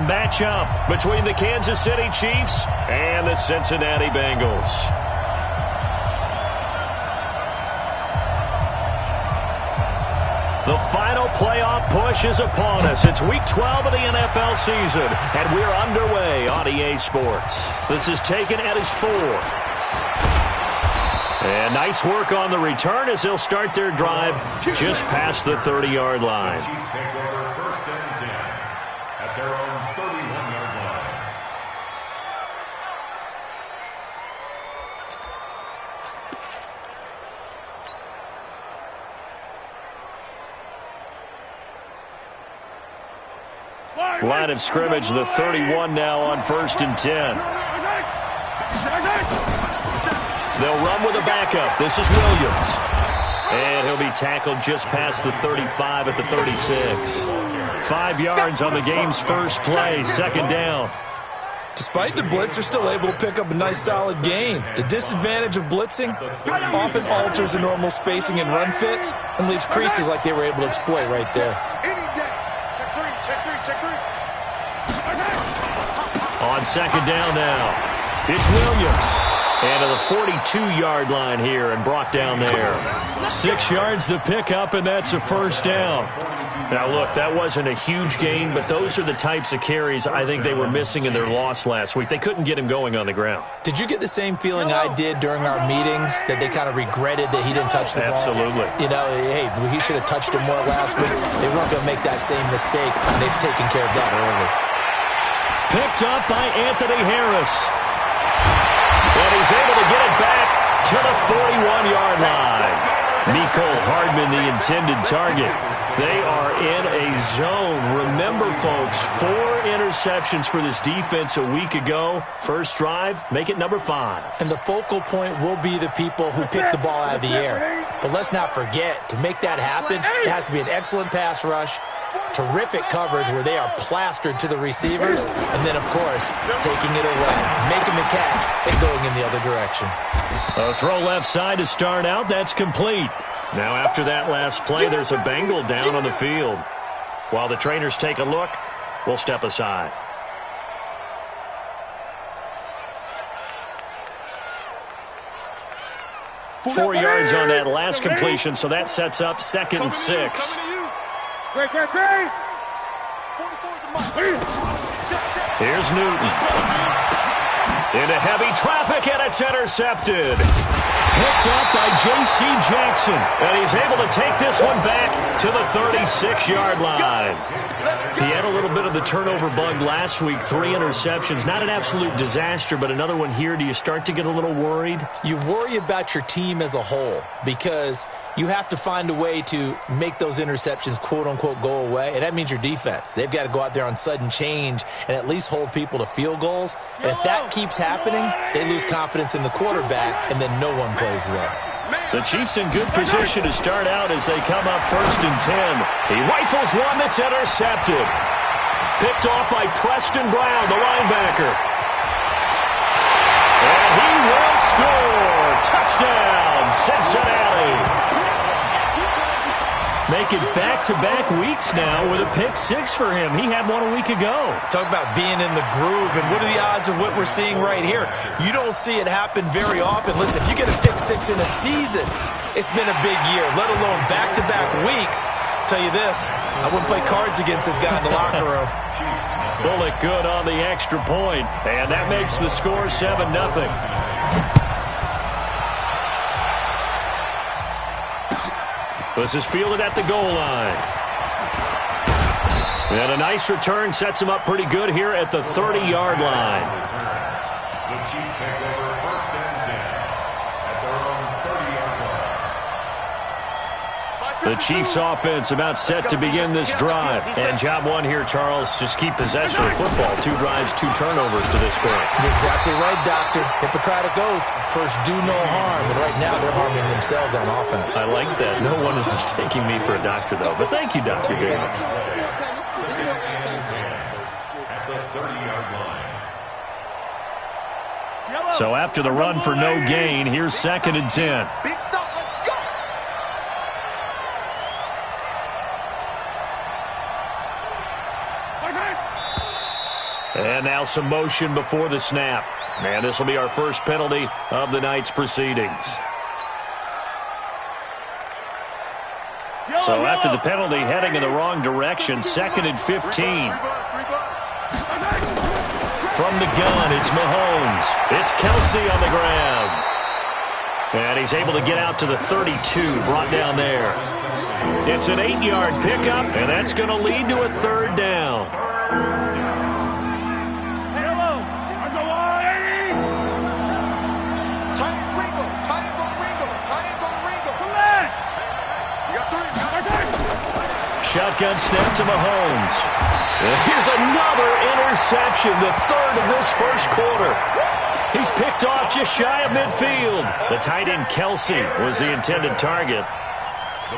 matchup between the Kansas City Chiefs and the Cincinnati Bengals. The final playoff push is upon us. It's Week 12 of the NFL season, and we're underway on EA Sports. This is taken at his 4. And nice work on the return as they'll start their drive just past the 30-yard line. Chiefs take over first and 10 at their own 31-yard line. Line of scrimmage, the 31 now on first and 10. They'll run with a backup. This is Williams. And he'll be tackled just past the 35 at the 36. 5 yards on the game's first play, second down. Despite the blitz, they're still able to pick up a nice solid gain. The disadvantage of blitzing often alters the normal spacing and run fits and leaves creases like they were able to exploit right there. On second down now, it's Williams. And to the 42-yard line here and brought down there. 6 yards the pickup, and that's a first down. Now, look, that wasn't a huge gain, but those are the types of carries I think they were missing in their loss last week. They couldn't get him going on the ground. Did you get the same feeling I did during our meetings, that they kind of regretted that he didn't touch the ball? Absolutely. You know, hey, he should have touched it more last week. They weren't going to make that same mistake, and they've taken care of that early. Picked up by Anthony Harris. And he's able to get it back to the 41-yard line. Mecole Hardman, the intended target. They are in a zone. Remember, folks, 4 interceptions for this defense a week ago. First drive, make it number 5. And the focal point will be the people who pick the ball out of the air. But let's not forget, to make that happen, it has to be an excellent pass rush, terrific coverage where they are plastered to the receivers, and then, of course, taking it away, making the catch, and going in the other direction. A throw left side to start out. That's complete. Now, after that last play, there's a Bengal down on the field. While the trainers take a look, we'll step aside. Four yards on that last completion, so that sets up second and 6. Here's Newton. Into heavy traffic, and it's intercepted. Picked up by J.C. Jackson, and he's able to take this one back to the 36-yard line. He had a little bit of the turnover bug last week, 3 interceptions. Not an absolute disaster, but another one here. Do you start to get a little worried? You worry about your team as a whole because you have to find a way to make those interceptions, quote-unquote, go away, and that means your defense. They've got to go out there on sudden change and at least hold people to field goals. And if that keeps happening, they lose confidence in the quarterback, and then no one plays well. The Chiefs in good position to start out as they come up first and 10. He rifles one that's intercepted. Picked off by Preston Brown, the linebacker. And he will score. Touchdown, Cincinnati. Making back-to-back weeks now with a pick 6 for him. He had one a week ago. Talk about being in the groove, and what are the odds of what we're seeing right here? You don't see it happen very often. Listen, if you get a pick 6 in a season, it's been a big year, let alone back-to-back weeks. I'll tell you this, I wouldn't play cards against this guy in the locker room. Bullet good on the extra point, and that makes the score 7-0. This is fielded at the goal line. And a nice return sets him up pretty good here at the 30-yard line. The Chiefs take over first and 10 at their own 30-yard line. The Chiefs offense about set to begin this drive. And job one here, Charles, just keep possession of the football. 2 drives, 2 turnovers to this point. You're exactly right, Doctor. Hippocratic oath. First, do no harm. And right now, they're harming themselves on offense. I like that. No one is mistaking me for a doctor, though. But thank you, Dr. Davis. Second and 10 at the 30-yard line. So after the run for no gain, here's second and 10. Big stop, let's go! And now some motion before the snap. And this will be our first penalty of the night's proceedings. So after the penalty, heading in the wrong direction, 2nd and 15. From the gun, it's Mahomes. It's Kelsey on the ground. And he's able to get out to the 32, brought down there. It's an 8-yard pickup, and that's going to lead to a 3rd down. Shotgun snap to Mahomes. Here's another interception, the 3rd of this first quarter. He's picked off just shy of midfield. The tight end Kelsey was the intended target.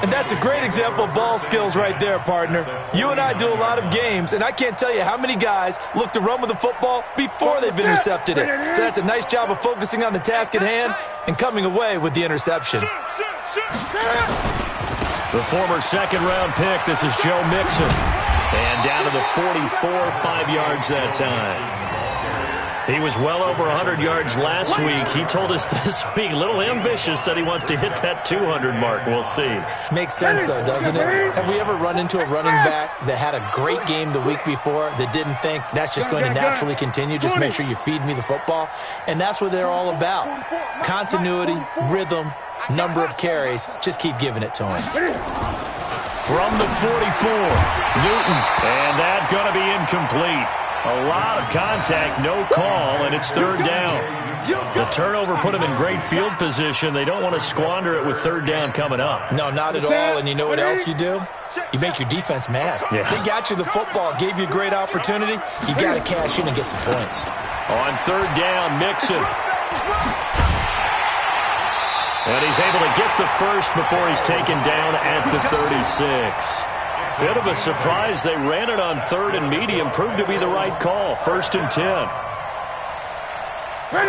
And that's a great example of ball skills right there, partner. You and I do a lot of games, and I can't tell you how many guys look to run with the football before they've intercepted it. So that's a nice job of focusing on the task at hand and coming away with the interception. The former 2nd-round pick, this is Joe Mixon. And down to the 44, 5 yards that time. He was well over 100 yards last week. He told us this week, a little ambitious, said he wants to hit that 200 mark. We'll see. Makes sense, though, doesn't it? Have we ever run into a running back that had a great game the week before that didn't think that's just going to naturally continue? Just make sure you feed me the football. And that's what they're all about. Continuity, rhythm, number of carries. Just keep giving it to him. From the 44, Newton. And that's going to be incomplete. A lot of contact, no call, and it's 3rd down. The turnover put him in great field position. They don't want to squander it with 3rd down coming up. No, not at all. And you know what else you do? You make your defense mad. Yeah. They got you the football, gave you a great opportunity. You got to cash in and get some points. On 3rd down, Mixon. And he's able to get the first before he's taken down at the 36. Bit of a surprise. They ran it on 3rd and medium. Proved to be the right call. 1st and 10.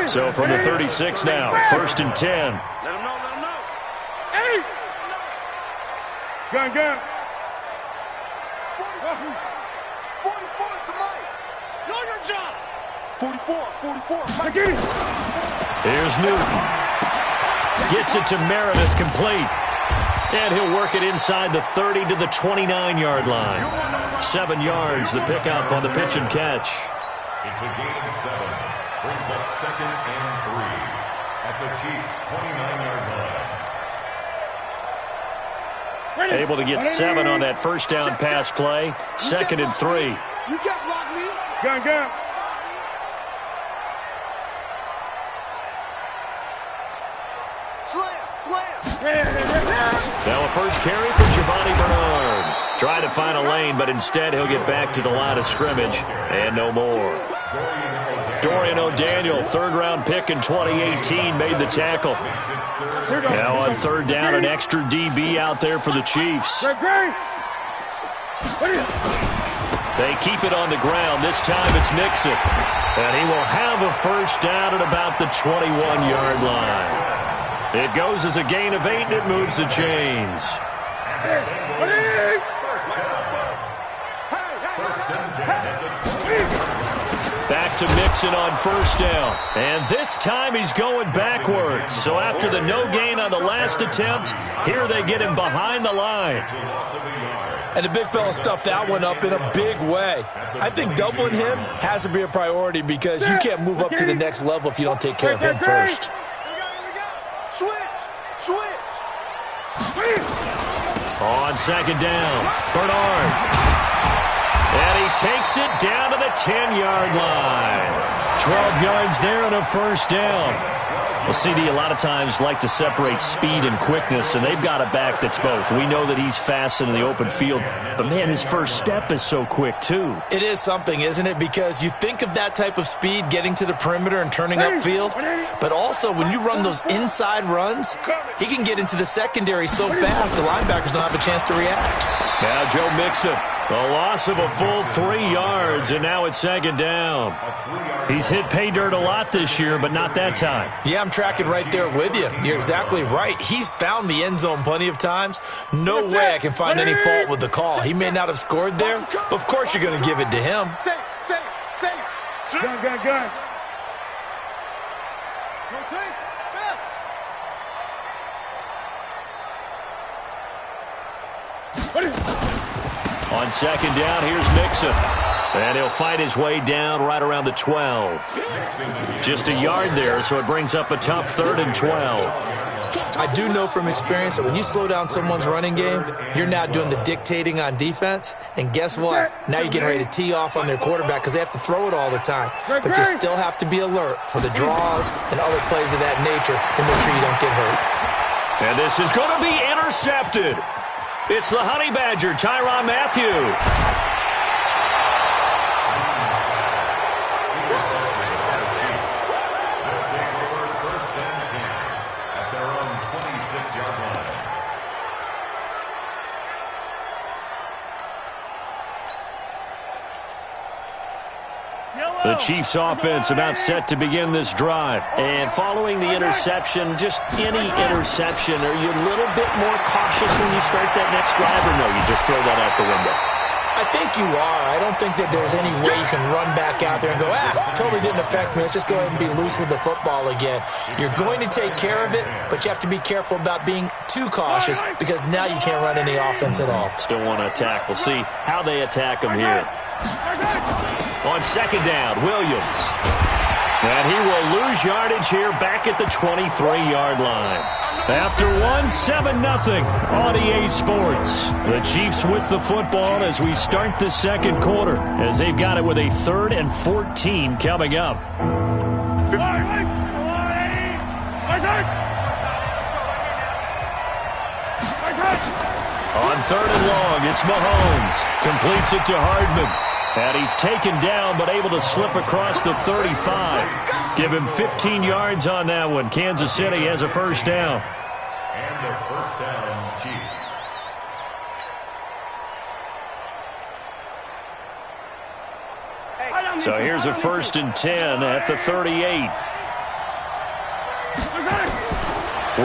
So from the 36 now, 1st and 10. Let him know, let him know. Hey! Gun. 44 to Mike. Know your job. 44. Mike. Here's Newton. Gets it to Meredith, complete. And he'll work it inside the 30 to the 29-yard line. 7 yards, the pickup on the pitch and catch. It's a gain of 7. Brings up 2nd and 3 at the Chiefs' 29-yard line. Able to get 7 on that first down pass play. 2nd and 3. You can't block me. Gun. Slam. Now a first carry for Giovanni Bernard. Trying to find a lane, but instead he'll get back to the line of scrimmage. And no more. Dorian O'Daniel, 3rd-round pick in 2018, made the tackle. Now on 3rd down, an extra DB out there for the Chiefs. They keep it on the ground. This time it's Mixon. And he will have a first down at about the 21-yard line. It goes as a gain of 8, and it moves the chains. Back to Mixon on 1st down. And this time he's going backwards. So after the no gain on the last attempt, here they get him behind the line. And the big fella stuffed that one up in a big way. I think doubling him has to be a priority because you can't move up to the next level if you don't take care of him first. Switch. On 2nd down, Bernard. And he takes it down to the 10-yard line. 12 yards there and a first down. Well, CD, a lot of times like to separate speed and quickness, and they've got a back that's both. We know that he's fast in the open field, but, man, his first step is so quick, too. It is something, isn't it? Because you think of that type of speed getting to the perimeter and turning upfield, but also when you run those inside runs, he can get into the secondary so fast the linebackers don't have a chance to react. Now Joe Mixon, a loss of a full 3 yards, and now it's 2nd down. He's hit pay dirt a lot this year, but not that time. Yeah, I'm tracking right there with you. You're exactly right. He's found the end zone plenty of times. No way I can find any fault with the call. He may not have scored there, but of course you're going to give it to him. Gun. Rotate. On second down, here's Mixon. And he'll fight his way down right around the 12. Just a yard there, so it brings up a tough 3rd and 12. I do know from experience that when you slow down someone's running game, you're now doing the dictating on defense. And guess what? Now you're getting ready to tee off on their quarterback because they have to throw it all the time. But you still have to be alert for the draws and other plays of that nature to make sure you don't get hurt. And this is going to be intercepted. It's the Honey Badger, Tyrann Mathieu. The Chiefs offense about set to begin this drive. And following the interception, just any interception, are you a little bit more cautious when you start that next drive, or no, you just throw that out the window? I think you are. I don't think that there's any way you can run back out there and go, totally didn't affect me. Let's just go ahead and be loose with the football again. You're going to take care of it, but you have to be careful about being too cautious because now you can't run any offense at all. Still want to attack. We'll see how they attack him here. On second down, Williams. And he will lose yardage here back at the 23-yard line. After 7-0 on EA Sports. The Chiefs with the football as we start the second quarter, as they've got it with a 3rd and 14 coming up. On 3rd and long, it's Mahomes. Completes it to Hardman. And he's taken down, but able to slip across the 35. Give him 15 yards on that one. Kansas City has a first down. And a first down, Chiefs. So here's a 1st and 10 at the 38.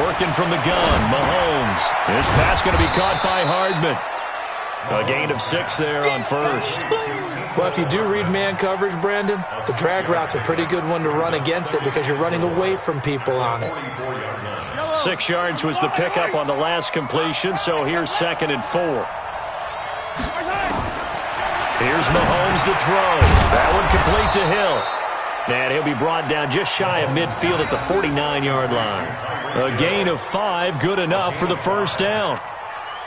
Working from the gun, Mahomes. This pass going to be caught by Hardman. A gain of 6 there on first. Well, if you do read man coverage, Brandon, the drag route's a pretty good one to run against it because you're running away from people on it. 6 yards was the pickup on the last completion, so here's 2nd and 4. Here's Mahomes to throw. That one complete to Hill. And he'll be brought down just shy of midfield at the 49-yard line. A gain of 5, good enough for the first down.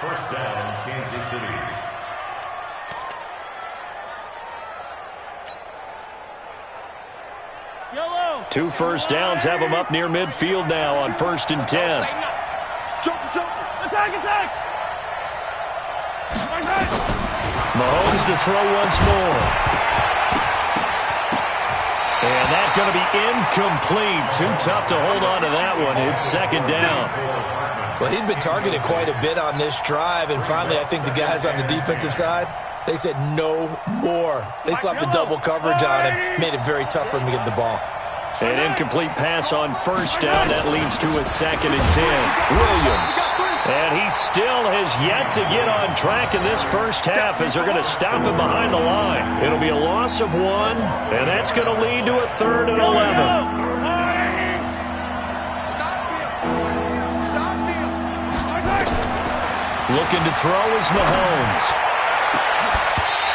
First down, Kansas City. Yellow. 2 first downs have him up near midfield now on 1st and 10. Attack. Mahomes to throw once more. And that's going to be incomplete. Too tough to hold on to that one. It's 2nd down. Well, he'd been targeted quite a bit on this drive, and finally I think the guys on the defensive side, they said no more. They slapped the double coverage on him, made it very tough for him to get the ball. An incomplete pass on first down. That leads to a 2nd and 10. Williams. And he still has yet to get on track in this first half as they're going to stop him behind the line. It'll be a loss of 1, and that's going to lead to a 3rd and 11. Looking to throw is Mahomes.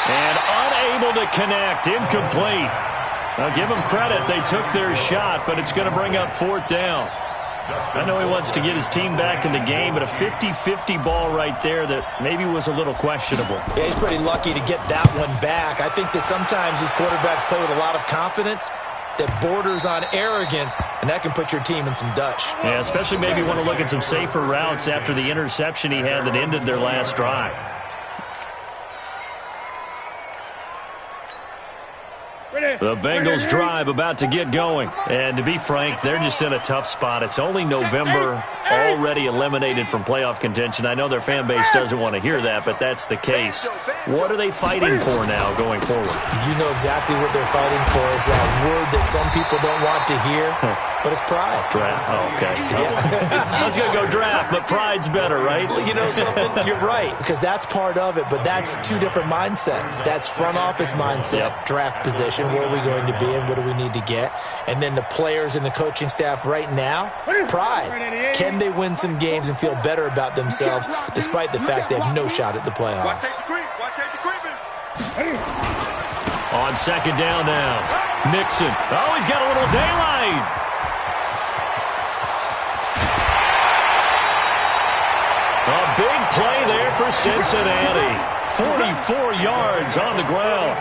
And unable to connect. Incomplete. Now, give them credit. They took their shot, but it's going to bring up 4th down. I know he wants to get his team back in the game, but a 50-50 ball right there that maybe was a little questionable. Yeah, he's pretty lucky to get that one back. I think that sometimes these quarterbacks play with a lot of confidence that borders on arrogance, and that can put your team in some Dutch. Yeah, especially maybe want to look at some safer routes after the interception he had that ended their last drive. The Bengals drive about to get going. And to be frank, they're just in a tough spot. It's only November, already eliminated from playoff contention. I know their fan base doesn't want to hear that, but that's the case. What are they fighting for now going forward? You know exactly what they're fighting for. Is that word that some people don't want to hear, but it's pride. Draft. Oh, okay. Yeah. I was going to go draft, but pride's better, right? Well, you know something? You're right, because that's part of it, but that's two different mindsets. That's front office mindset, draft position, where are we going to be and what do we need to get? And then the players and the coaching staff right now, pride. Can they win some games and feel better about themselves despite the fact they have no shot at the playoffs? On second down now. Mixon. Oh, he's got a little daylight. A big play there for Cincinnati. 44 yards on the ground.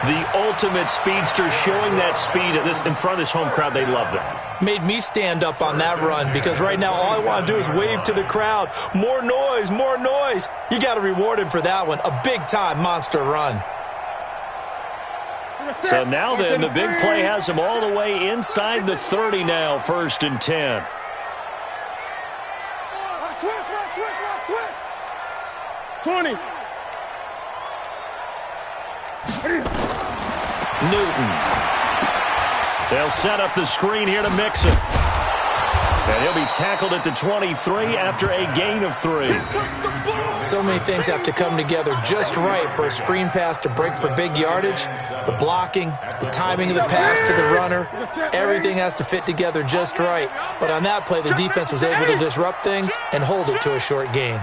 The ultimate speedster, showing that speed in front of this home crowd. They love that. Made me stand up on that run because right now all I want to do is wave to the crowd. More noise, more noise. You got to reward him for that one. A big-time monster run. So now then, the big play has him all the way inside the 30 now, 1st and 10. Switch. 20. Newton. They'll set up the screen here to Mixon. And he'll be tackled at the 23 after a gain of 3. So many things have to come together just right for a screen pass to break for big yardage. The blocking, the timing of the pass to the runner, everything has to fit together just right. But on that play, the defense was able to disrupt things and hold it to a short gain.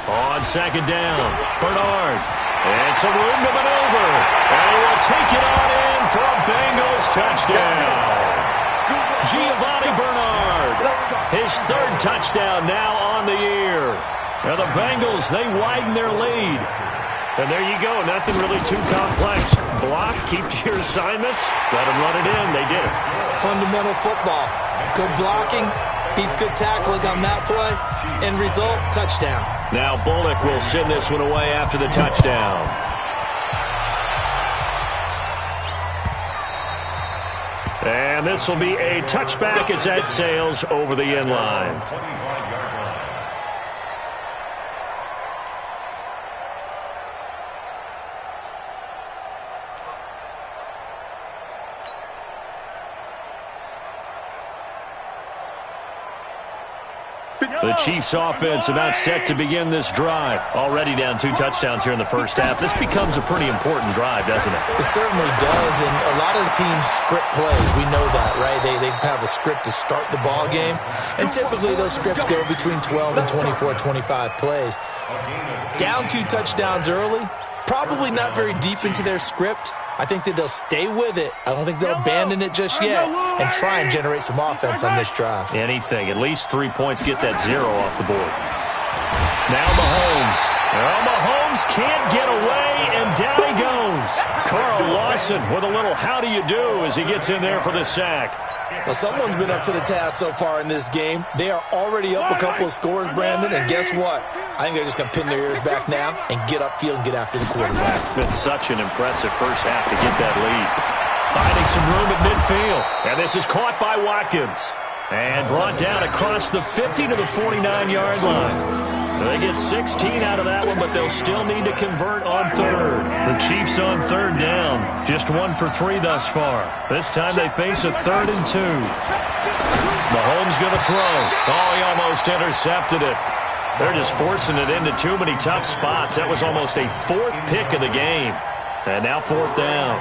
On second down, Bernard. And some room to maneuver. And he will take it on in for a Bengals touchdown. Giovanni Bernard, his 3rd touchdown now on the year. Now the Bengals, they widen their lead. And there you go, nothing really too complex. Block, keep to your assignments, let them run it in. They did it. Fundamental football. Good blocking, beats good tackling on that play. End result, touchdown. Now Bullock will send this one away after the touchdown. And this will be a touchback as that sails over the end line. The Chiefs offense about set to begin this drive. Already down 2 touchdowns here in the first half. This becomes a pretty important drive, doesn't it? It certainly does, and a lot of the teams script plays. We know that, right? They have a script to start the ball game, and typically those scripts go between 12 and 24, 25 plays. Down 2 touchdowns early, probably not very deep into their script. I think that they'll stay with it. I don't think they'll abandon it just yet and try and generate some offense on this drive. Anything. At least 3 points. Get that 0 off the board. Now Mahomes. Well, Mahomes can't get away, and down he goes. Carl Lawson with a little how do you do as he gets in there for the sack. Well, someone's been up to the task so far in this game. They are already up a couple of scores, Brandon, and guess what? I think they're just going to pin their ears back now and get upfield and get after the quarterback. Been such an impressive first half to get that lead. Finding some room at midfield, and this is caught by Watkins. And brought down across the 50 to the 49-yard line. They get 16 out of that one, but they'll still need to convert on 3rd. The Chiefs on 3rd down. Just 1 for 3 thus far. This time they face a 3rd and 2. Mahomes going to throw. Oh, he almost intercepted it. They're just forcing it into too many tough spots. That was almost a 4th pick of the game. And now 4th down.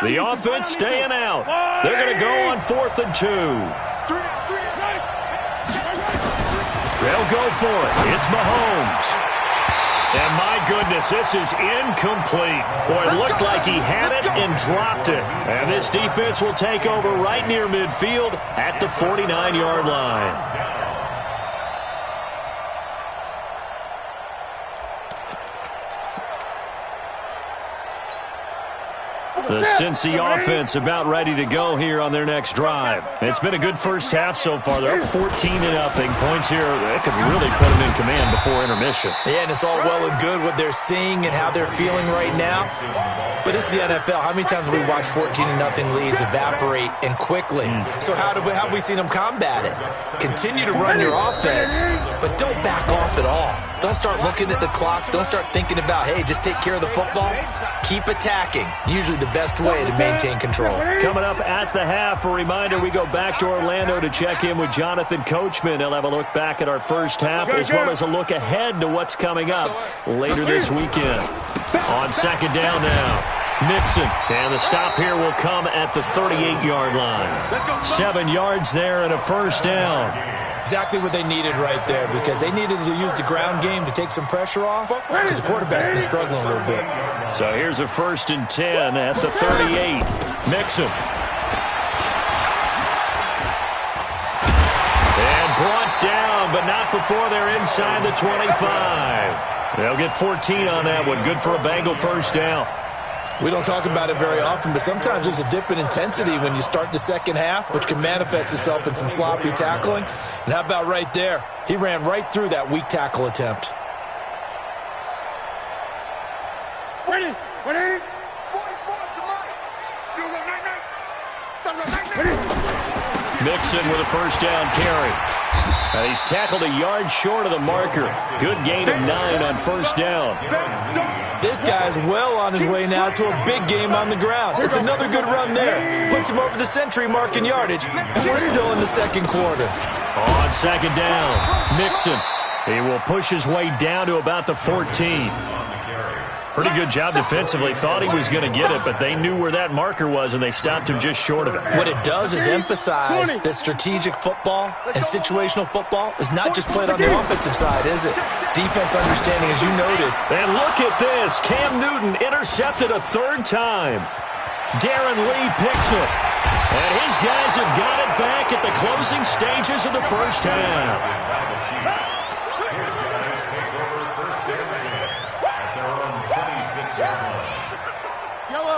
The offense staying out. They're going to go on 4th and 2. They'll go for it. It's Mahomes. And my goodness, this is incomplete. Boy, it looked like he had it and dropped it. And this defense will take over right near midfield at the 49-yard line. The Cincy offense about ready to go here on their next drive. It's been a good first half so far. They're up 14-0. Points here that could really put them in command before intermission. Yeah, and it's all well and good what they're seeing and how they're feeling right now. But it's the NFL. How many times have we watched 14-0 leads evaporate and quickly? So how have we seen them combat it? Continue to run your offense, but don't back off at all. Don't start looking at the clock. Don't start thinking about, hey, just take care of the football. Keep attacking. Usually the best way to maintain control. Coming up at the half, a reminder, we go back to Orlando to check in with Jonathan Coachman. He'll have a look back at our first half as well as a look ahead to what's coming up later this weekend. On 2nd down now. Mixon, and the stop here will come at the 38-yard line. 7 yards there and a first down. Exactly what they needed right there, because they needed to use the ground game to take some pressure off, because the quarterback's been struggling a little bit. So here's a 1st and 10 at the 38. Mixon. And brought down, but not before they're inside the 25. They'll get 14 on that one. Good for a Bengal first down. We don't talk about it very often, but sometimes there's a dip in intensity when you start the second half, which can manifest itself in some sloppy tackling. And how about right there? He ran right through that weak tackle attempt. Mixon with a first down carry. He's tackled a yard short of the marker. Good gain of 9 on first down. This guy's well on his way now to a big game on the ground. It's another good run there. Puts him over the century mark in yardage, and we're still in the second quarter. On 2nd down, Mixon. He will push his way down to about the 14. Pretty good job defensively. Thought he was going to get it, but they knew where that marker was, and they stopped him just short of it. What it does is emphasize that strategic football and situational football is not just played on the offensive side, is it? Defense understanding, as you noted. And look at this. Cam Newton intercepted a 3rd time. Darren Lee picks it. And his guys have got it back at the closing stages of the first half.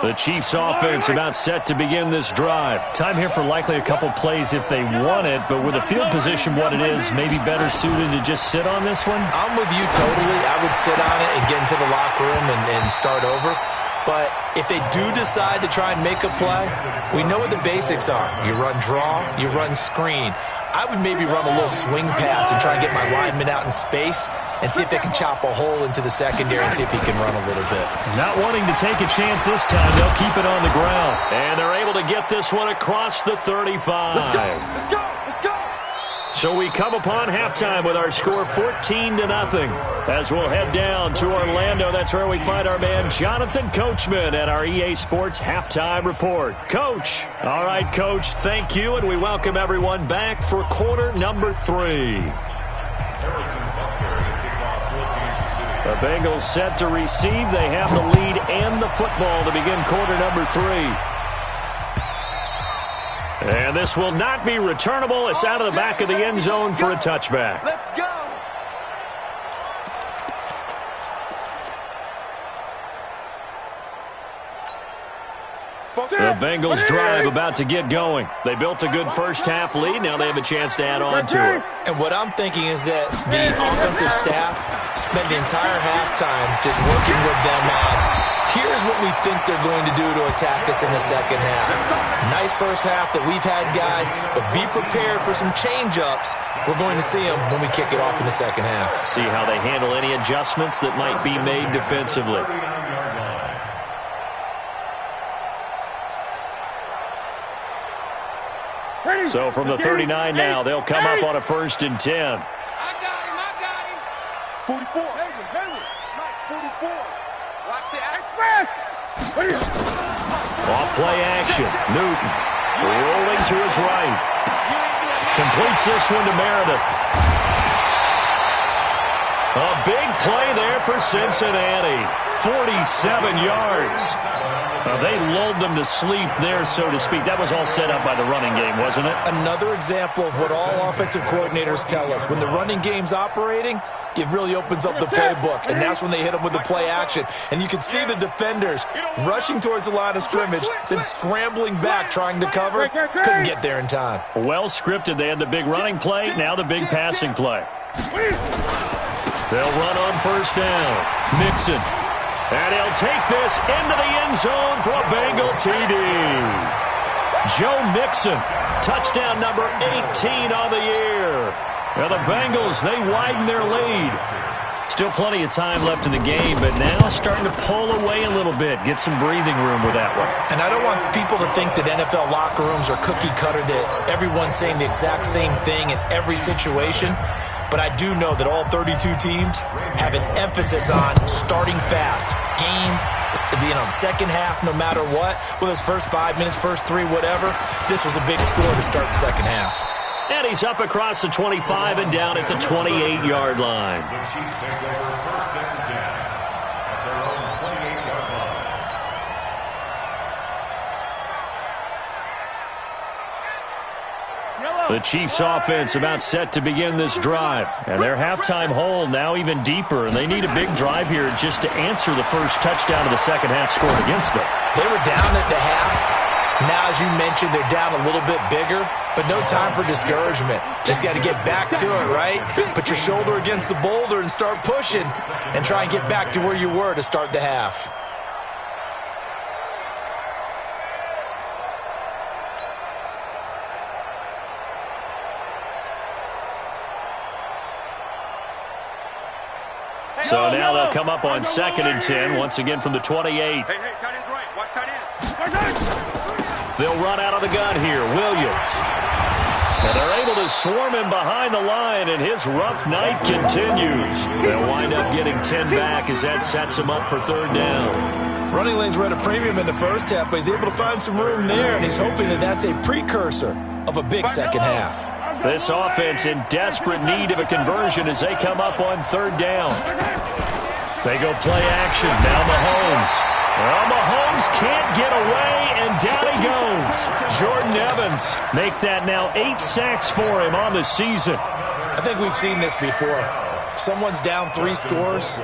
The Chiefs offense about set to begin this drive. Time here for likely a couple plays if they want it, but with the field position what it is, maybe better suited to just sit on this one? I'm with you totally. I would sit on it and get into the locker room and start over. But if they do decide to try and make a play, we know what the basics are. You run draw, you run screen. I would maybe run a little swing pass and try and get my lineman out in space and see if they can chop a hole into the secondary and see if he can run a little bit. Not wanting to take a chance this time, they'll keep it on the ground. And they're able to get this one across the 35. Let's go! So we come upon halftime with our score 14-0. As we'll head down to Orlando, that's where we find our man Jonathan Coachman at our EA Sports Halftime Report. Coach. All right, Coach, thank you, and we welcome everyone back for quarter number 3. The Bengals set to receive. They have the lead and the football to begin quarter number 3. And this will not be returnable. It's out of the back of the end zone for a touchback. Let's go! The Bengals drive about to get going. They built a good first half lead. Now they have a chance to add on to it. And what I'm thinking is that the offensive staff spent the entire halftime just working with them on, here's what we think they're going to do to attack us in the second half. Nice first half that we've had, guys, but be prepared for some change-ups. We're going to see them when we kick it off in the second half. See how they handle any adjustments that might be made defensively. So from the 39 now, they'll come up on a 1st and 10. I got him. 44. Hayward. Mike, 44. Watch the act. Off play action. Newton rolling to his right. Completes this one to Meredith. A big play there for Cincinnati. 47 yards. They lulled them to sleep there, so to speak. That was all set up by the running game, wasn't it? Another example of what all offensive coordinators tell us. When the running game's operating, it really opens up the playbook, and that's when they hit them with the play action. And you can see the defenders rushing towards the line of scrimmage, then scrambling back trying to cover. Couldn't get there in time. Well scripted. They had the big running play, now the big passing play. They'll run on first down. Mixon. And he'll take this into the end zone for a Bengal TD. Joe Mixon, touchdown number 18 on the year. Now the Bengals, they widen their lead. Still plenty of time left in the game, but now starting to pull away a little bit, get some breathing room with that one. And I don't want people to think that NFL locker rooms are cookie cutter, that everyone's saying the exact same thing in every situation. But I do know that all 32 teams have an emphasis on starting fast. Game, second half, no matter what. Whether it's first 5 minutes, first 3, whatever. This was a big score to start the second half. And he's up across the 25 and down at the 28-yard line. The Chiefs take over first and 10 at their own 28-yard line. The Chiefs offense about set to begin this drive. And their halftime hole now even deeper. And they need a big drive here just to answer the first touchdown of the second half scored against them. They were down at the half. Now, as you mentioned, they're down a little bit bigger, but no time for discouragement. Just got to get back to it, right? Put your shoulder against the boulder and start pushing and try and get back to where you were to start the half. So now they'll come up on 2nd and 10, once again from the 28. Hey, tight end's right. Watch tight end. They'll run out of the gun here. Williams. And they're able to swarm him behind the line, and his rough night continues. They'll wind up getting 10 back as that sets him up for third down. Running lanes were at a premium in the first half, but he's able to find some room there, and he's hoping that that's a precursor of a big second half. This offense in desperate need of a conversion as they come up on third down. They go play action. Now Mahomes. Well, Mahomes can't get away, and down he goes. Jordan Evans make that now 8 sacks for him on the season. I think we've seen this before. Someone's down 3 scores.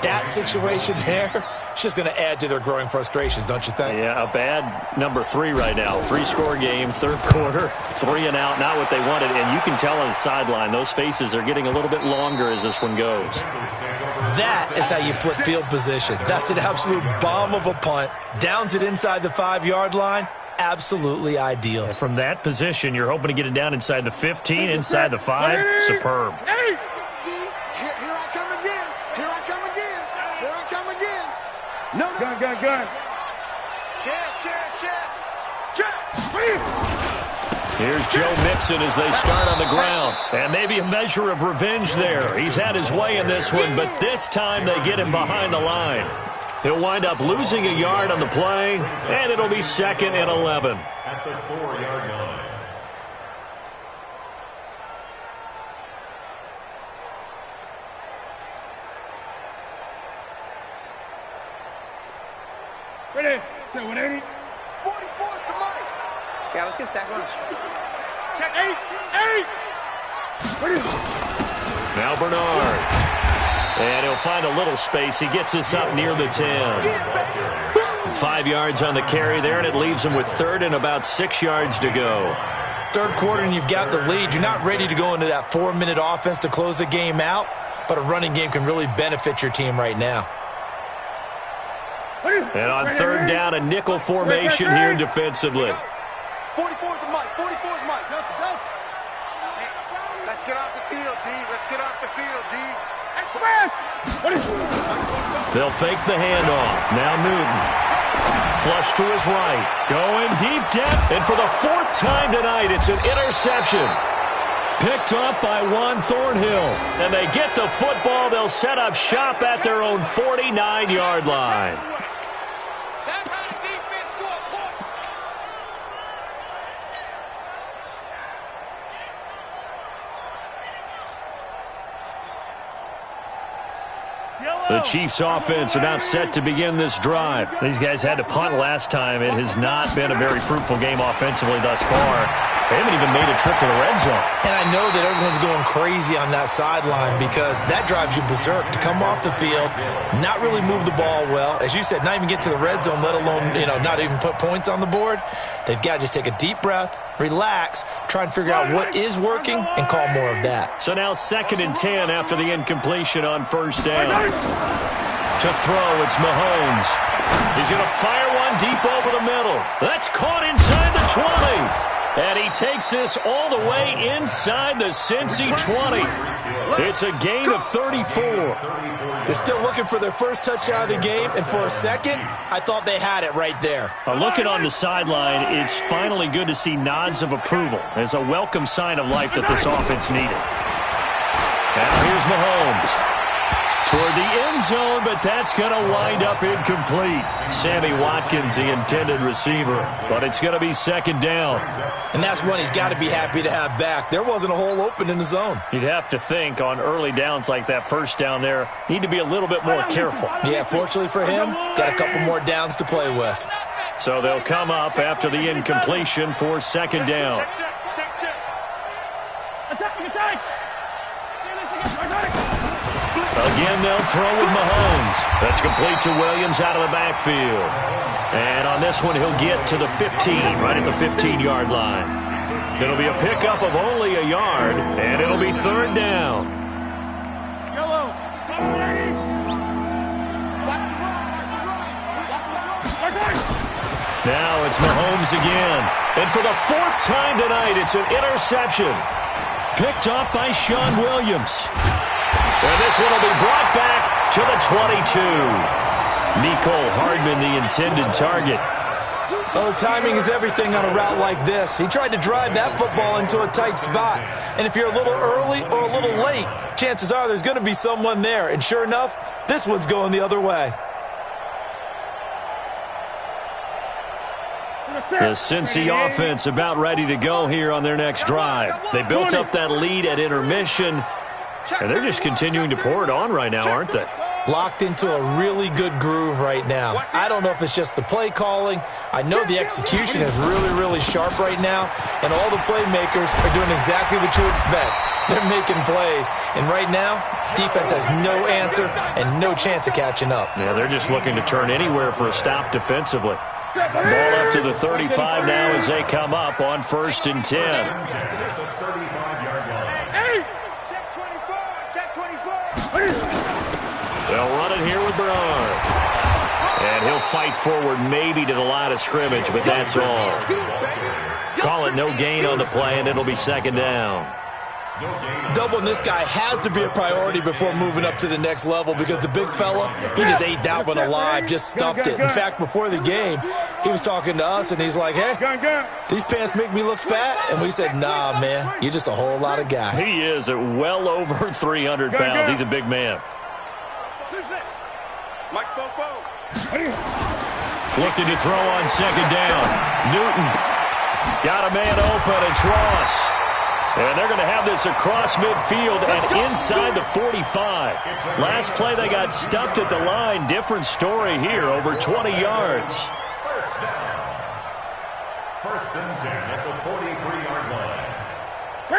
That situation there, it's just going to add to their growing frustrations, don't you think? Yeah, a bad number 3 right now. 3-score game, third quarter, 3 and out, not what they wanted. And you can tell on the sideline, those faces are getting a little bit longer as this one goes. That is how you flip field position. That's an absolute bomb of a punt. Downs it inside the 5-yard line. Absolutely ideal. And from that position, you're hoping to get it down inside the 15, inside the 5. Superb. Hey! Here I come again. Here I come again. Here I come again. No. Gun. Check. Here's Joe Mixon as they start on the ground. And maybe a measure of revenge there. He's had his way in this one, but this time they get him behind the line. He'll wind up losing a yard on the play, and it'll be 2nd and 11. At the 4-yard line. Ready? Say 180. 44's the mic. Yeah, let's get sack lunch. Check 8. Now Bernard. And he'll find a little space. He gets us up near the 10. 5 yards on the carry there, and it leaves him with 3rd and about 6 yards to go. Third quarter, and you've got the lead. You're not ready to go into that 4-minute offense to close the game out, but a running game can really benefit your team right now. And on third down, a nickel formation here defensively. 44's the mic. 44's the mic. That's. Let's get off the field, D. Let's get off the field, D. They'll fake the handoff. Now Newton. Flush to his right. Going deep depth. And for the 4th time tonight, it's an interception. Picked up by Juan Thornhill. And they get the football. They'll set up shop at their own 49-yard line. The Chiefs offense about set to begin this drive. These guys had to punt last time. It has not been a very fruitful game offensively thus far. They haven't even made a trip to the red zone. And I know that everyone's going crazy on that sideline because that drives you berserk to come off the field, not really move the ball well. As you said, not even get to the red zone, let alone, not even put points on the board. They've got to just take a deep breath, relax, try and figure out what is working, and call more of that. So now 2nd and 10 after the incompletion on first down. To throw, it's Mahomes. He's going to fire one deep over the middle. That's caught inside the 20. And he takes this all the way inside the Cincy 20. It's a gain of 34. They're still looking for their first touchdown of the game, and for a second, I thought they had it right there. Looking on the sideline, it's finally good to see nods of approval. It's a welcome sign of life that this offense needed. Now here's Mahomes. Toward the end zone, but that's going to wind up incomplete. Sammy Watkins, the intended receiver, but it's going to be 2nd down. And that's one he's got to be happy to have back. There wasn't a hole open in the zone. You'd have to think on early downs like that first down there, need to be a little bit more careful. Yeah, fortunately for him, got a couple more downs to play with. So they'll come up after the incompletion for 2nd down. Again, they'll throw with Mahomes. That's complete to Williams out of the backfield. And on this one, he'll get to the 15, right at the 15-yard line. It'll be a pickup of only a yard, and it'll be 3rd down. Now it's Mahomes again. And for the 4th time tonight, it's an interception. Picked up by Sean Williams. And this one will be brought back to the 22. Mecole Hardman, the intended target. Well, timing is everything on a route like this. He tried to drive that football into a tight spot. And if you're a little early or a little late, chances are there's going to be someone there. And sure enough, this one's going the other way. The Cincy offense about ready to go here on their next drive. They built up that lead at intermission. And they're just continuing to pour it on right now, aren't they? Locked into a really good groove right now. I don't know if it's just the play calling. I know the execution is really, really sharp right now. And all the playmakers are doing exactly what you expect. They're making plays. And right now, defense has no answer and no chance of catching up. Yeah, they're just looking to turn anywhere for a stop defensively. Ball up to the 35 now as they come up on 1st and 10. They'll run it here with Bernard. And he'll fight forward maybe to the line of scrimmage, but that's all. Call it no gain on the play, and it'll be 2nd down. Doubling this guy has to be a priority before moving up to the next level because the big fella, he just ate that one alive, just stuffed it. In fact, before the game, he was talking to us, and he's like, hey, these pants make me look fat? And we said, nah, man, you're just a whole lot of guy. He is at well over 300 pounds. He's a big man. Looking to throw on 2nd down. Newton got a man open. It's Ross. And they're going to have this across midfield and inside the 45. Last play, they got stuffed at the line. Different story here, over 20 yards. 1st and 10 at the 43-yard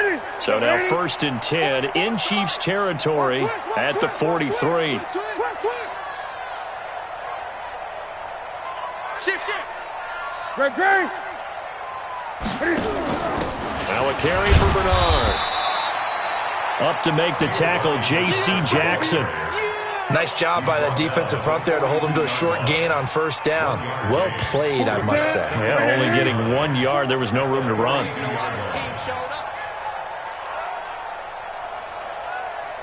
line. So now 1st and 10 in Chiefs territory at the 43. Great. Now a carry for Bernard. Up to make the tackle, J.C. Jackson. Nice job by that defensive front there to hold him to a short gain on 1st down. Well played, I must say. Yeah, only getting 1 yard. There was no room to run.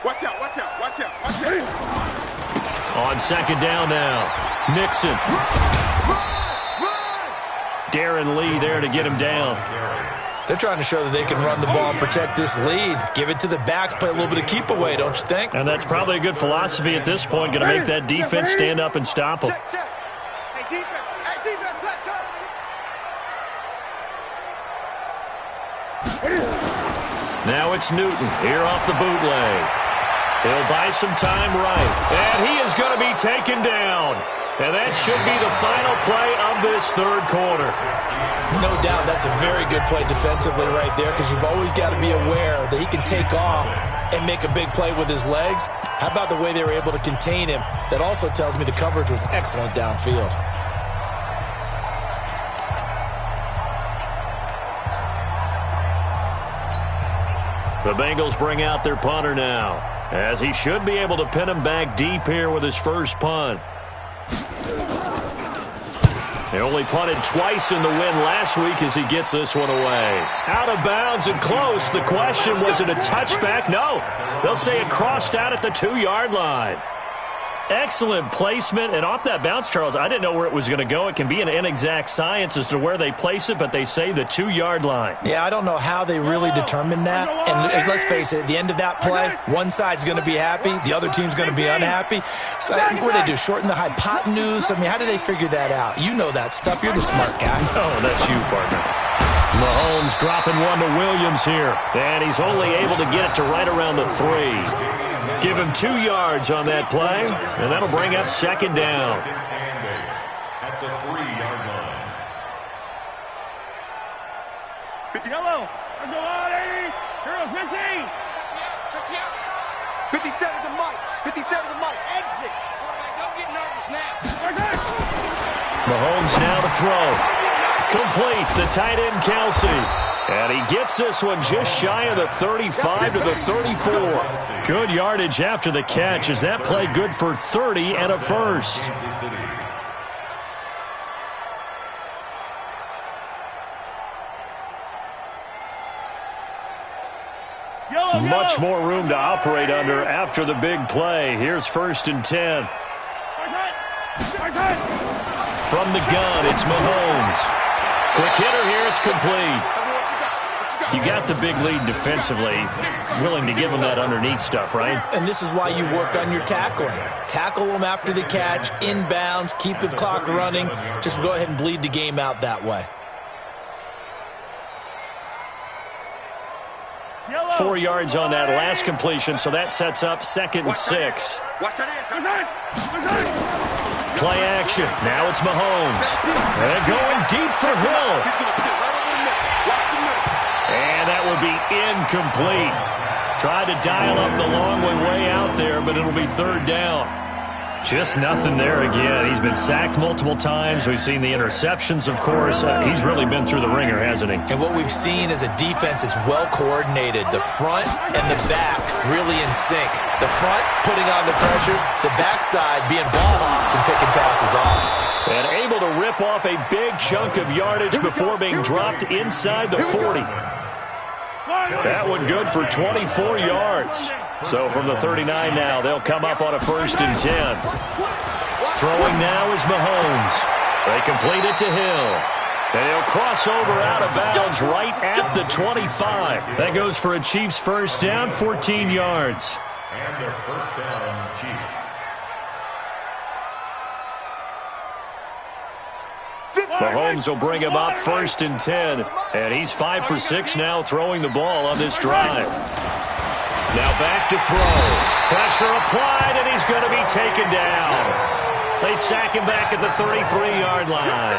Watch out. On 2nd down now, Nixon. Darren Lee there to get him down. They're trying to show that they can run the ball and protect this lead. Give it to the backs, play a little bit of keep away, don't you think? And that's probably a good philosophy at this point, going to make that defense stand up and stop them. Hey, defense, let's go. Now it's Newton here off the bootleg. He'll buy some time right. And he is going to be taken down. And that should be the final play of this third quarter. No doubt that's a very good play defensively right there, because you've always got to be aware that he can take off and make a big play with his legs. How about the way they were able to contain him? That also tells me the coverage was excellent downfield. The Bengals bring out their punter now, as he should be able to pin him back deep here with his first punt. They only punted twice in the win last week as he gets this one away. Out of bounds and close. The question, was it a touchback? No. They'll say it crossed out at the 2-yard line. Excellent placement, and off that bounce, Charles, I didn't know where it was going to go. It can be an inexact science as to where they place it, but they say the 2-yard line. Yeah, I don't know how they really determined that. And let's face it, at the end of that play, one side's going to be happy, the other team's going to be unhappy. So what do they do, shorten the hypotenuse? I mean, how do they figure that out? You know that stuff. You're the smart guy. Oh, that's you, partner. Mahomes dropping one to Williams here, and he's only able to get it to right around the 3. Give him 2 yards on that play, and that'll bring up second down. At the 3-yard line. 50 yellow. Let's go on, 80. Hero 15. 57's a Mike. 57's a Mike. Exit. Don't get nervous now. Mahomes now to throw. Complete, the tight end Kelsey. And he gets this one just shy of the 35 to the 34. Good yardage after the catch. Is that play good for 30 and a first? Much more room to operate under after the big play. Here's 1st and 10. From the gun, it's Mahomes. Quick hitter here, it's complete. You got the big lead defensively, willing to give them that underneath stuff, right? And this is why you work on your tackling. Tackle them after the catch, inbounds, keep the clock running. Just go ahead and bleed the game out that way. 4 yards on that last completion, so that sets up 2nd and 6. Play action. Now it's Mahomes. And going deep for Hill. And that will be incomplete. Tried to dial up the long way out there, but it'll be 3rd down. Just nothing there again. He's been sacked multiple times. We've seen the interceptions, of course. He's really been through the ringer, hasn't he? And what we've seen is a defense is well coordinated. The front and the back really in sync. The front putting on the pressure, the backside being ball hawks and picking passes off. And able to rip off a big chunk of yardage before being dropped inside the 40. That one good for 24 yards. So from the 39 now, they'll come up on a 1st and 10. Throwing now is Mahomes. They complete it to Hill. And he'll cross over out of bounds right at the 25. That goes for a Chiefs first down, 14 yards. And their first down, Chiefs. Mahomes will bring him up 1st and 10. And he's 5 for 6 now throwing the ball on this drive. Now back to throw. Pressure applied, and he's going to be taken down. They sack him back at the 33-yard line.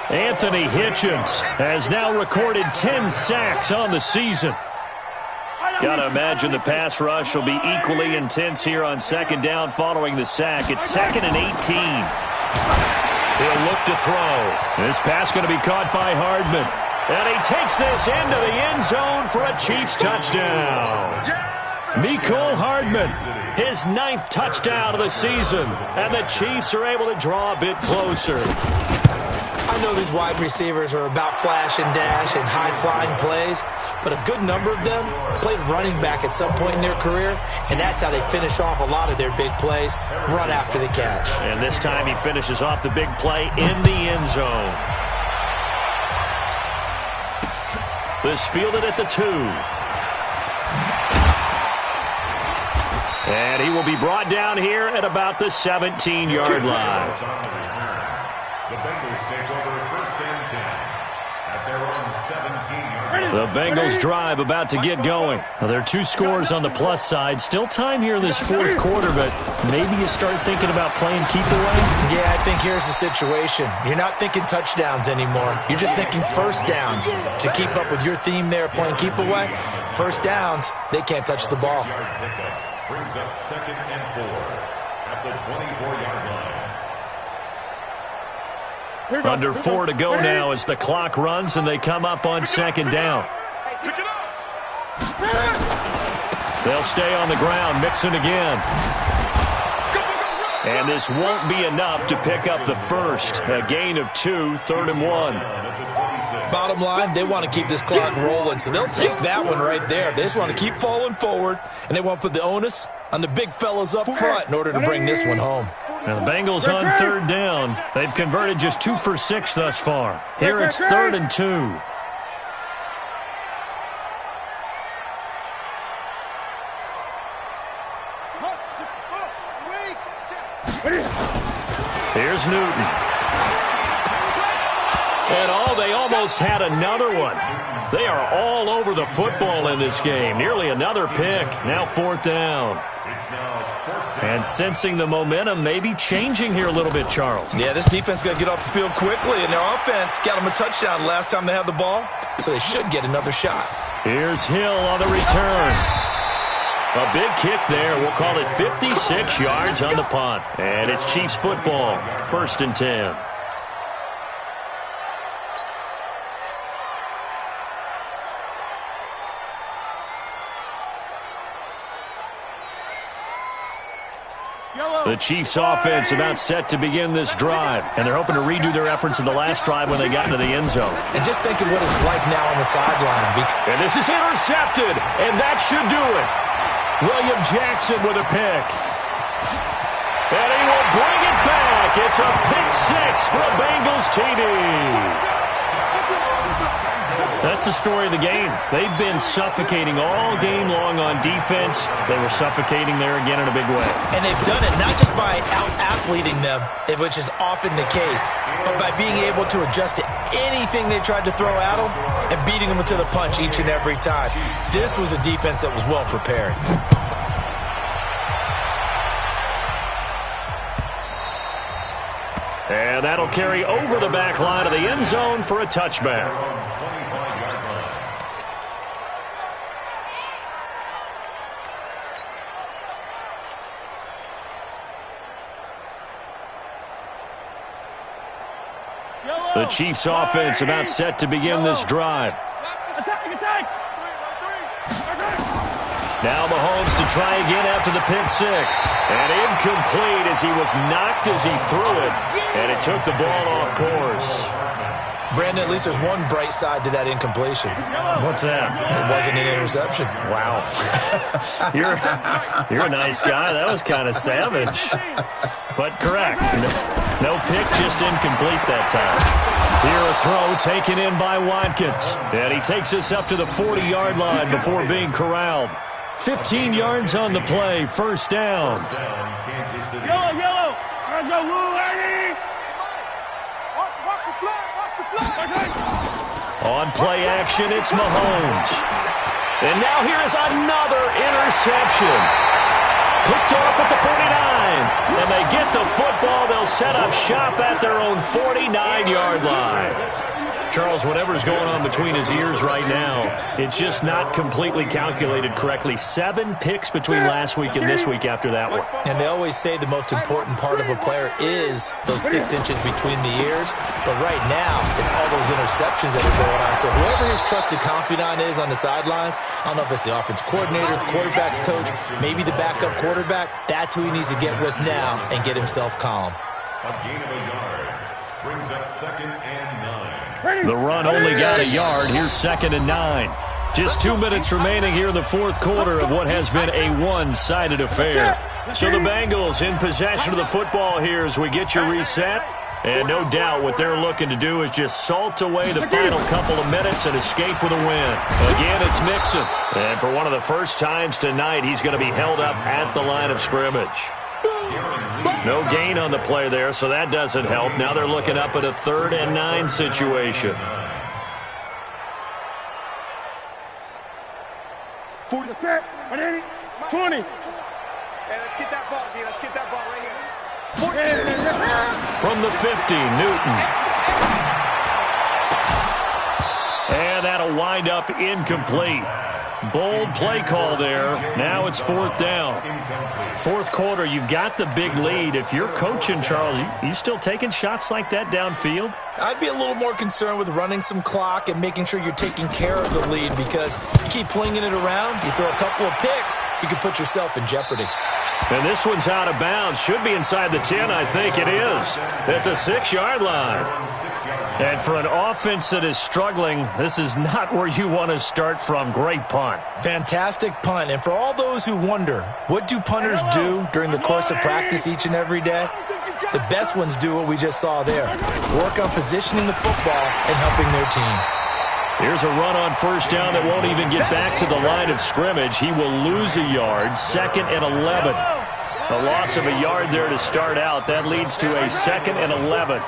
Anthony Hitchens has now recorded 10 sacks on the season. Got to imagine the pass rush will be equally intense here on 2nd down following the sack. It's 2nd and 18. He'll look to throw. This pass going to be caught by Hardman. And he takes this into the end zone for a Chiefs touchdown. Mecole Hardman, his 9th touchdown of the season. And the Chiefs are able to draw a bit closer. I know these wide receivers are about flash and dash and high-flying plays, but a good number of them played running back at some point in their career, and that's how they finish off a lot of their big plays, run after the catch. And this time he finishes off the big play in the end zone. This fielded at the 2. And he will be brought down here at about the 17-yard line. The Bengals take over 1st and 10 at at their own 17-yard line. The Bengals drive about to get going. Well, there are 2 scores on the plus side. Still time here in this fourth quarter, but maybe you start thinking about playing keep away? Yeah, I think here's the situation. You're not thinking touchdowns anymore. You're just thinking first downs. To keep up with your theme there, playing keep away, first downs, they can't touch the ball. Brings up 2nd and 4 at the 24-yard line. Under 4 to go now as the clock runs and they come up on 2nd down. They'll stay on the ground, Mixon again. And this won't be enough to pick up the first. A gain of 2, 3rd and 1. Bottom line, they want to keep this clock rolling, so they'll take that one right there. They just want to keep falling forward, and they want to put the onus on the big fellas up front in order to bring this one home. Now the Bengals on 3rd down. They've converted just 2 for 6 thus far. Here it's 3rd and 2. Here's Newton. And they almost had another one. They are all over the football in this game. Nearly another pick. Now 4th down. And sensing the momentum maybe changing here a little bit, Charles. Yeah, this defense is going to get off the field quickly, and their offense got them a touchdown last time they had the ball, so they should get another shot. Here's Hill on the return. A big kick there. We'll call it 56 yards on the punt. And it's Chiefs football, 1st and 10. The Chiefs offense about set to begin this drive, and they're hoping to redo their efforts in the last drive when they got into the end zone. And just think of what it's like now on the sideline. And this is intercepted, and that should do it. William Jackson with a pick. And he will bring it back. It's a pick 6 for a Bengals TD. That's the story of the game. They've been suffocating all game long on defense. They were suffocating there again in a big way. And they've done it not just by out-athleting them, which is often the case, but by being able to adjust to anything they tried to throw at them and beating them to the punch each and every time. This was a defense that was well prepared. And that'll carry over the back line of the end zone for a touchback. The Chiefs offense about set to begin this drive. Now Mahomes to try again after the pick 6. And incomplete as he was knocked as he threw it. And it took the ball off course. Brandon, at least there's one bright side to that incompletion. What's that? It wasn't an interception. Wow. You're a nice guy. That was kind of savage. But correct. No pick, just incomplete that time. Here a throw taken in by Watkins. And he takes us up to the 40-yard line before being corralled. 15 yards on the play, 1st down. Yellow. Let's go, Lou, Eddie. Watch the flag. On play action, it's Mahomes. And now here's another interception. Picked off at the 49. And they get the football. They'll set up shop at their own 49-yard line. Charles, whatever's going on between his ears right now, it's just not completely calculated correctly. 7 picks between last week and this week after that one. And they always say the most important part of a player is those 6 inches between the ears. But right now, it's all those interceptions that are going on. So whoever his trusted confidant is on the sidelines, I don't know if it's the offensive coordinator, the quarterback's coach, maybe the backup quarterback, that's who he needs to get with now and get himself calm. A gain of a yard brings up 2nd and 9. The run only got a yard. Here's 2nd and 9. Just 2 minutes remaining here in the fourth quarter of what has been a one-sided affair. So the Bengals in possession of the football here as we get you reset. And no doubt what they're looking to do is just salt away the final couple of minutes and escape with a win. Again, it's Mixon. And for one of the first times tonight, he's going to be held up at the line of scrimmage. No gain on the play there, so that doesn't help. Now they're looking up at a 3rd and 9 situation. 40. 20. Hey, let's get that ball, D. Let's get that ball right here. From the 50, Newton. And that'll wind up incomplete. Bold play call there. Now it's 4th down. Fourth quarter, you've got the big lead. If you're coaching, Charles, you still taking shots like that downfield? I'd be a little more concerned with running some clock and making sure you're taking care of the lead, because you keep flinging it around, you throw a couple of picks, you can put yourself in jeopardy. And this one's out of bounds. Should be inside the 10, I think it is, at the 6-yard line. And for an offense that is struggling, this is not where you want to start from. Great punt. Fantastic punt. And for all those who wonder, what do punters do during the course of practice each and every day? The best ones do what we just saw there. Work on positioning the football and helping their team. Here's a run on first down that won't even get back to the line of scrimmage. He will lose a yard. 2nd and 11. A loss of a yard there to start out. That leads to a 2nd and 11.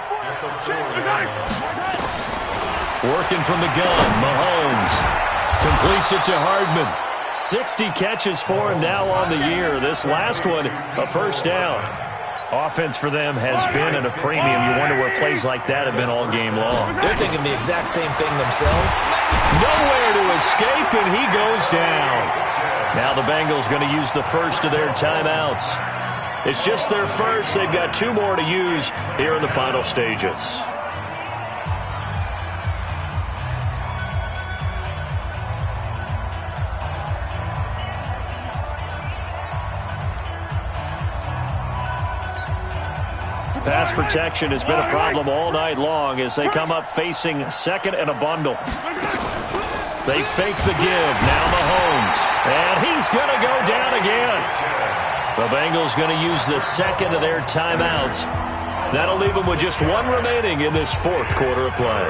Working from the gun, Mahomes completes it to Hardman. 60 catches for him now on the year. This last one, a first down. Offense for them has been at a premium. You wonder where plays like that have been all game long. They're thinking the exact same thing themselves. Nowhere to escape, and he goes down. Now the Bengals going to use the first of their timeouts. It's just their first. They've got 2 more to use here in the final stages. Pass protection has been a problem all night long as they come up facing 2nd and a bundle. They fake the give. Now Mahomes. And he's going to go down again. The Bengals going to use the 2nd of their timeouts. That'll leave them with just 1 remaining in this 4th quarter of play.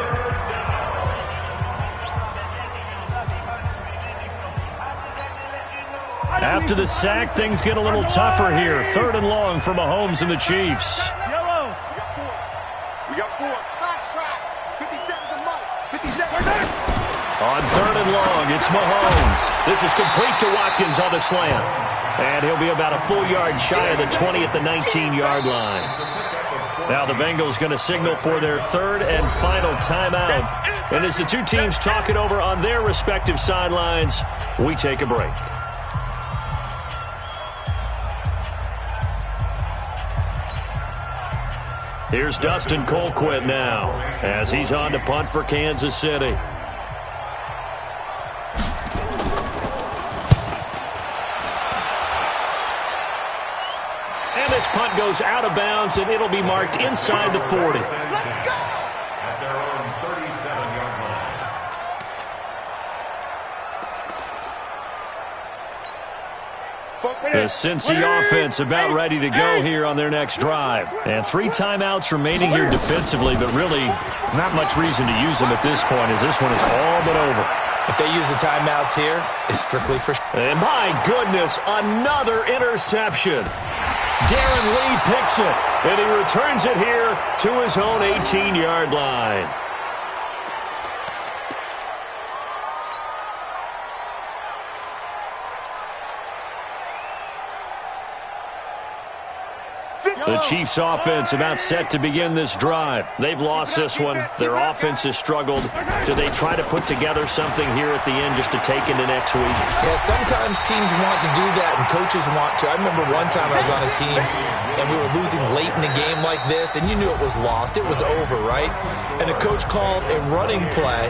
After the sack, things get a little tougher here. 3rd and long for Mahomes and the Chiefs. We got 4. Nice try. 57's a most. 57. On 3rd and long, it's Mahomes. This is complete to Watkins on the slant. And he'll be about a full yard shy of the 20 at the 19-yard line. Now the Bengals going to signal for their 3rd and final timeout. And as the 2 teams talk it over on their respective sidelines, we take a break. Here's Dustin Colquitt now as he's on to punt for Kansas City. And this punt goes out of bounds, and it'll be marked inside the 40. At their own 37-yard line. The Cincy offense about ready to go here on their next drive. And 3 timeouts remaining here defensively, but really not much reason to use them at this point as this one is all but over. If they use the timeouts here, it's strictly for... And my goodness, another interception. Darren Lee picks it, and he returns it here to his own 18-yard line. The Chiefs' offense about set to begin this drive. They've lost this one. Their offense has struggled. Do they try to put together something here at the end just to take into next week? Yeah, sometimes teams want to do that and coaches want to. I remember one time I was on a team and we were losing late in a game like this, and you knew it was lost. It was over, right? And a coach called a running play